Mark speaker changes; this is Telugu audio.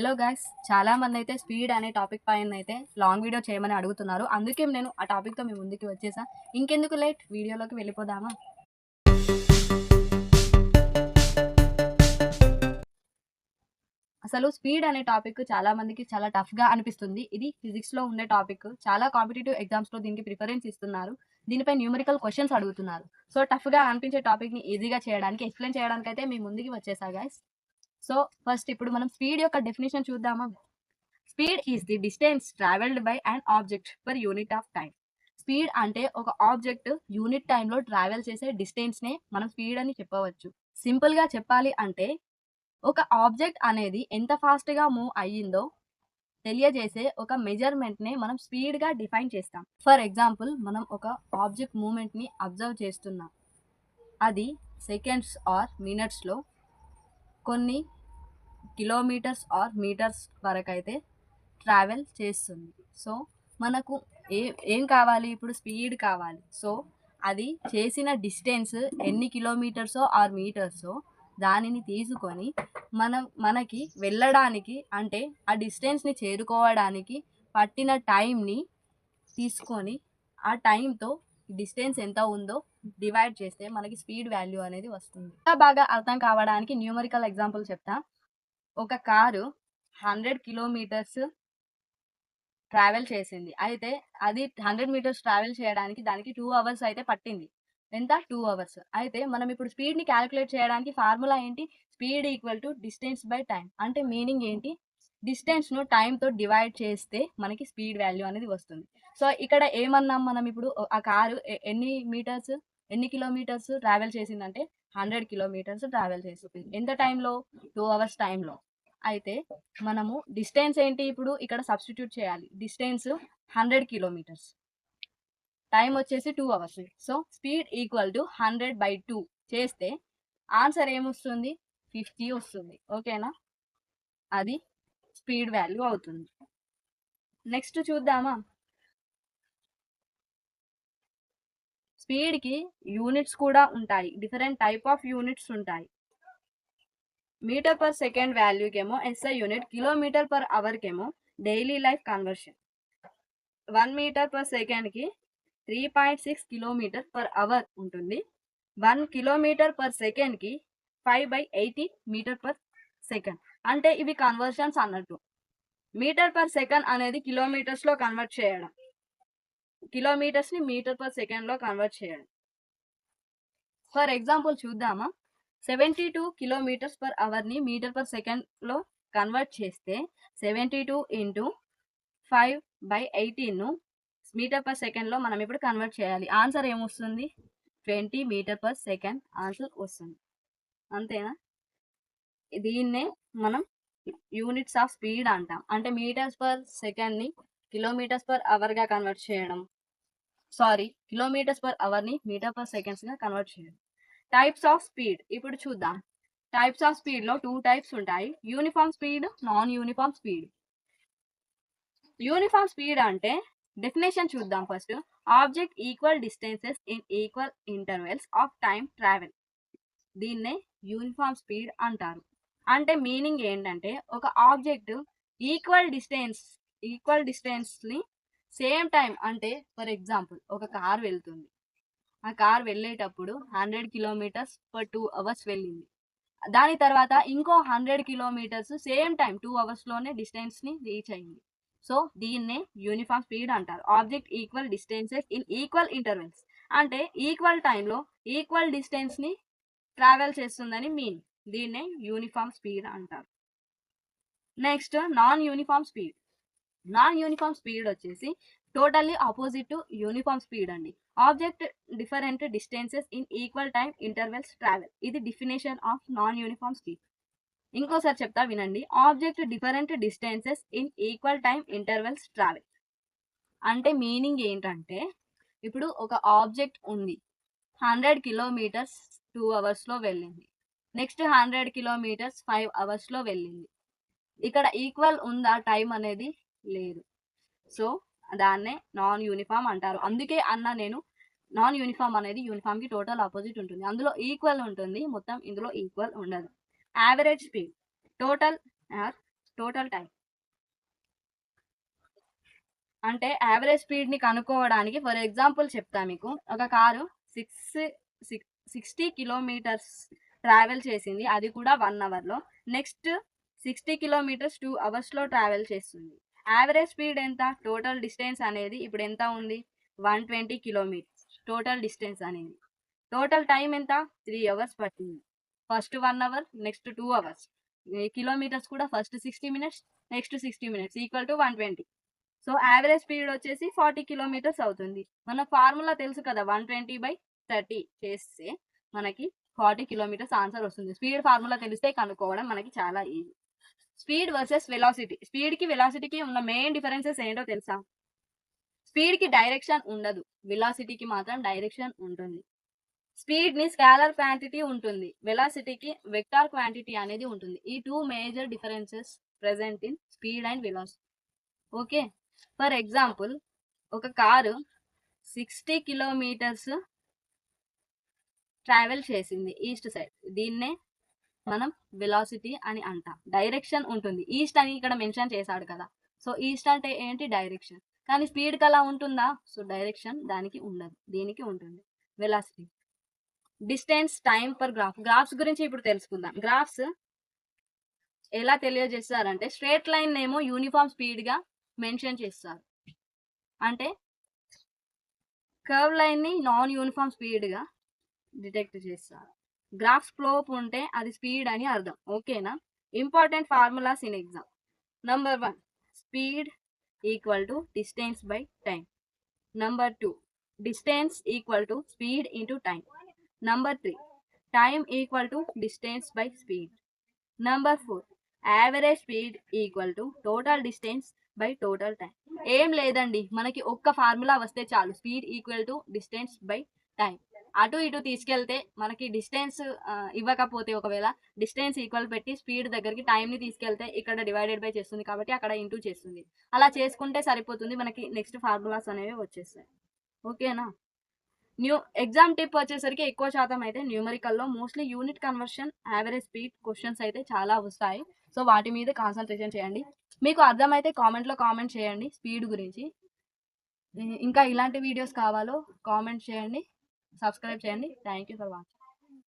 Speaker 1: హలో గైస్, చాలా మంది అయితే స్పీడ్ అనే టాపిక్ పైన అయితే లాంగ్ వీడియో చేయమని అడుగుతున్నారు. అందుకే నేను ఆ టాపిక్తో మీ ముందుకి వచ్చేసా. ఇంకెందుకు లేట్, వీడియోలోకి వెళ్ళిపోదామా? అసలు స్పీడ్ అనే టాపిక్ చాలా మందికి చాలా టఫ్గా అనిపిస్తుంది. ఇది ఫిజిక్స్లో ఉండే టాపిక్. చాలా కాంపిటేటివ్ ఎగ్జామ్స్లో దీనికి ప్రిఫరెన్స్ ఇస్తున్నారు. దీనిపై న్యూమరికల్ క్వశ్చన్స్ అడుగుతున్నారు. సో టఫ్గా అనిపించే టాపిక్ని ఈజీగా చేయడానికి, ఎక్స్ప్లెయిన్ చేయడానికి అయితే మీ ముందుకి వచ్చేసా గైస్. సో ఫస్ట్ ఇప్పుడు మనం స్పీడ్ యొక్క డెఫినేషన్ చూద్దామా? Speed is the distance travelled by an object per unit of time. Speed అంటే ఒక ఆబ్జెక్ట్ యూనిట్ టైంలో ట్రావెల్ చేసే డిస్టెన్స్నే మనం స్పీడ్ అని చెప్పవచ్చు. సింపుల్గా చెప్పాలి అంటే ఒక ఆబ్జెక్ట్ అనేది ఎంత ఫాస్ట్గా మూవ్ అయ్యిందో తెలియజేసే ఒక మెజర్మెంట్నే మనం స్పీడ్గా డిఫైన్ చేస్తాం. ఫర్ ఎగ్జాంపుల్, మనం ఒక ఆబ్జెక్ట్ మూమెంట్ని అబ్జర్వ్ చేస్తున్నాం. అది సెకండ్స్ ఆర్ మినిట్స్లో కొన్ని కిలోమీటర్స్ ఆర్ మీటర్స్ వరకు అయితే ట్రావెల్ చేస్తుంది. సో మనకు ఏం కావాలి? ఇప్పుడు స్పీడ్ కావాలి. సో అది చేసిన డిస్టెన్స్ ఎన్ని కిలోమీటర్సో ఆర్ మీటర్సో దానిని తీసుకొని మనకి వెళ్ళడానికి, అంటే ఆ డిస్టెన్స్ని చేరుకోవడానికి పట్టిన టైంని తీసుకొని ఆ టైంతో డిస్టెన్స్ ఎంత ఉందో డివైడ్ చేస్తే మనకి స్పీడ్ వాల్యూ అనేది వస్తుంది. ఇంకా బాగా అర్థం కావడానికి న్యూమరికల్ ఎగ్జాంపుల్ చెప్తా. ఒక కారు 100 కిలోమీటర్స్ ట్రావెల్ చేసింది. అయితే అది 100 మీటర్స్ ట్రావెల్ చేయడానికి దానికి 2 అవర్స్ అయితే పట్టింది. ఎంత? 2 అవర్స్. అయితే మనం ఇప్పుడు స్పీడ్‌ని క్యాలిక్యులేట్ చేయడానికి ఫార్ములా ఏంటి? Speed equal to distance by time. అంటే మీనింగ్ ఏంటి? డిస్టెన్స్‌ను టైంతో డివైడ్ చేస్తే మనకి స్పీడ్ వాల్యూ అనేది వస్తుంది. సో ఇక్కడ ఏమన్నాం మనం ఇప్పుడు? ఆ కారు ఎన్ని కిలోమీటర్స్ ట్రావెల్ చేసిందంటే 100 కిలోమీటర్స్ ట్రావెల్ చేసింది. ఎంత టైంలో? 2 అవర్స్ టైంలో. అయితే మనము డిస్టెన్స్ ఏంటి ఇప్పుడు ఇక్కడ సబ్స్టిట్యూట్ చేయాలి. డిస్టెన్స్ 100 కిలోమీటర్స్, టైం వచ్చేసి 2 hours. So speed equal to 100/2 చేస్తే ఆన్సర్ ఏమొస్తుంది? 50 వస్తుంది. ఓకేనా? అది స్పీడ్ వాల్యూ అవుతుంది. నెక్స్ట్ చూద్దామా? స్పీడ్కి యూనిట్స్ కూడా ఉంటాయి. డిఫరెంట్ టైప్ ఆఫ్ యూనిట్స్ ఉంటాయి. మీటర్ పర్ సెకండ్ వాల్యూకేమో ఎస్ఐ యూనిట్, కిలోమీటర్ పర్ అవర్కేమో daily life conversion. 1 metre per సెకండ్కి 3.6 కిలోమీటర్ పర్ అవర్ ఉంటుంది. 1 కిలోమీటర్ పర్ సెకండ్కి 5/80 మీటర్ పర్ సెకండ్. అంటే ఇవి కన్వర్షన్స్ అన్నట్టు. మీటర్ పర్ సెకండ్ అనేది కిలోమీటర్స్లో కన్వర్ట్ చేయడం, కిలోమీటర్స్ని మీటర్ పర్ సెకండ్లో కన్వర్ట్ చేయడం. ఫర్ ఎగ్జాంపుల్ చూద్దామా? 72 కిలోమీటర్స్ పర్ అవర్ని మీటర్ పర్ సెకండ్లో కన్వర్ట్ చేస్తే 72 ఇంటూ 5/18ను మీటర్ పర్ సెకండ్లో మనం ఇప్పుడు కన్వర్ట్ చేయాలి. ఆన్సర్ ఏమొస్తుంది? 20 మీటర్ పర్ సెకండ్ ఆన్సర్ వస్తుంది. అంతేనా? దీన్నే మనం యూనిట్స్ ఆఫ్ స్పీడ్ అంటాం. అంటే మీటర్స్ పర్ సెకండ్ని కిలోమీటర్స్ పర్ అవర్గా కన్వర్ట్ చేయడం, కిలోమీటర్స్ పర్ అవర్ని మీటర్ పర్ సెకండ్స్గా కన్వర్ట్ చేయడం. టైప్స్ ఆఫ్ స్పీడ్ ఇప్పుడు చూద్దాం. టైప్స్ ఆఫ్ స్పీడ్లో 2 టైప్స్ ఉంటాయి: uniform speed, non uniform speed. Uniform speed అంటే డెఫినేషన్ చూద్దాం first. Object equal distances in equal intervals of time travel. దీన్నే యూనిఫామ్ స్పీడ్ అంటారు. అంటే మీనింగ్ ఏంటంటే ఒక ఆబ్జెక్ట్ ఈక్వల్ డిస్టెన్స్ని సేమ్ టైం, అంటే ఫర్ ఎగ్జాంపుల్ ఒక కార్ వెళ్తుంది. ఆ కార్ వెళ్ళేటప్పుడు 100 కిలోమీటర్స్ పర్ 2 అవర్స్ వెళ్ళింది. దాని తర్వాత ఇంకో 100 కిలోమీటర్స్ సేమ్ టైం 2 అవర్స్లోనే డిస్టెన్స్ని రీచ్ అయింది. సో దీన్నే యూనిఫామ్ స్పీడ్ అంటారు. Object equal distances in equal intervals, అంటే ఈక్వల్ టైంలో ఈక్వల్ డిస్టెన్స్ని ట్రావెల్ చేస్తుందని మీన్. దీన్నే యూనిఫామ్ స్పీడ్ అంటారు. Next non uniform speed. Non uniform speed వచ్చేసి totally opposite to uniform speed అండి. Object different distances in equal time intervals travel. ఇది definition of non uniform speed. ఇంకోసారి చెప్తా వినండి. Object different distances in equal time intervals travel అంటే మీనింగ్ ఏంటంటే, ఇప్పుడు ఒక ఆబ్జెక్ట్ ఉంది, 100 కిలోమీటర్స్ 2 అవర్స్లో వెళ్ళింది. నెక్స్ట్ 100 కిలోమీటర్స్ 5 అవర్స్లో వెళ్ళింది. ఇక్కడ ఈక్వల్ ఉందా? టైం అనేది లేదు. సో దాన్నే నాన్ యూనిఫామ్ అంటారు. అందుకే అన్న నేను, నాన్ యూనిఫామ్ అనేది యూనిఫామ్కి టోటల్ ఆపోజిట్ ఉంటుంది. అందులో ఈక్వల్ ఉంటుంది మొత్తం, ఇందులో ఈక్వల్ ఉండదు. Average speed. Total or total time. అంటే యావరేజ్ స్పీడ్ని కనుక్కోవడానికి ఫర్ ఎగ్జాంపుల్ చెప్తా మీకు. ఒక కారు 60 కిలోమీటర్స్ ట్రావెల్ చేసింది, అది కూడా 1 అవర్లో. నెక్స్ట్ 60 కిలోమీటర్స్ 2 అవర్స్లో ట్రావెల్ చేస్తుంది. యావరేజ్ స్పీడ్ ఎంత? టోటల్ డిస్టెన్స్ అనేది ఇప్పుడు ఎంత ఉంది? 120 కిలోమీటర్స్ టోటల్ డిస్టెన్స్ అనేది. టోటల్ టైం ఎంత? 3 అవర్స్ పట్టింది. First 1 hour, next 2 hours. Kilometres కూడా first 60 minutes, next 60 minutes equal to 120. So average speed వచ్చేసి 40 కిలోమీటర్స్ అవుతుంది. మన ఫార్ములా తెలుసు కదా, 120/30 చేస్తే మనకి 40 కిలోమీటర్స్ ఆన్సర్ వస్తుంది. స్పీడ్ ఫార్ములా తెలిస్తే కనుక్కోవడం మనకి చాలా ఈజీ. Speed versus velocity. స్పీడ్కి వెలాసిటీకి ఉన్న మెయిన్ డిఫరెన్సెస్ ఏంటో తెలుసా? స్పీడ్కి డైరెక్షన్ ఉండదు, వెలాసిటీకి మాత్రం డైరెక్షన్ ఉంటుంది. స్పీడ్ని స్కేలర్ క్వాంటిటీ ఉంటుంది, వెలాసిటీకి వెక్టార్ క్వాంటిటీ అనేది ఉంటుంది. ఈ 2 major differences present in speed and velocity. Okay, for example ఒక కారు 60 కిలోమీటర్స్ ట్రావెల్ చేసింది ఈస్ట్ సైడ్. దీన్నే మనం వెలాసిటీ అని అంటాం. డైరెక్షన్ ఉంటుంది, ఈస్ట్ అని ఇక్కడ మెన్షన్ చేశాడు కదా. సో ఈస్ట్ అంటే ఏంటి? డైరెక్షన్. కానీ స్పీడ్కి అలా ఉంటుందా? సో డైరెక్షన్ దానికి ఉండదు, దీనికి ఉంటుంది velocity. Distance, time per graph. Graphs గురించి ఇప్పుడు తెలుసుకుందాం. గ్రాఫ్స్ ఎలా తెలియజేస్తారంటే స్ట్రేట్ లైన్ ఏమో యూనిఫామ్ స్పీడ్గా మెన్షన్ చేస్తారు, అంటే కర్వ్ లైన్ని నాన్ యూనిఫామ్ స్పీడ్గా డిటెక్ట్ చేస్తారు. గ్రాఫ్ స్లోప్ ఉంటే అది స్పీడ్ అని అర్థం. ఓకేనా? Important formulas in exam. Number 1, speed equal to distance by time. Number 2, distance equal to speed into time. Number 3, time equal to distance by speed. Number 4, average speed equal to total distance by total time. ఏం లేదండి, మనకి ఒక్క ఫార్ములా వస్తే చాలు, speed equal to distance by time. అటు ఇటు తీసుకెళ్తే మనకి డిస్టెన్స్ ఇవ్వకపోతే, ఒకవేళ డిస్టెన్స్ ఈక్వల్ పెట్టి స్పీడ్ దగ్గరికి టైంని తీసుకెళ్తే ఇక్కడ డివైడెడ్ బై చేస్తుంది కాబట్టి అక్కడ ఇంటూ చేస్తుంది. అలా చేసుకుంటే సరిపోతుంది, మనకి నెక్స్ట్ ఫార్ములాస్ అనేవి వచ్చేస్తాయి. ఓకేనా? ఎగ్జామ్ టిప్ వచ్చేసరికి ఎక్కువ శాతం అయితే న్యూమరికల్లో mostly unit conversion, average speed questions అయితే చాలా వస్తాయి. సో వాటి మీద కాన్సన్ట్రేషన్ చేయండి. మీకు అర్థమైతే కామెంట్లో కామెంట్ చేయండి స్పీడ్ గురించి. ఇంకా ఇలాంటి వీడియోస్ కావాలో కామెంట్ చేయండి, సబ్స్క్రైబ్ చేయండి. Thank you for watching.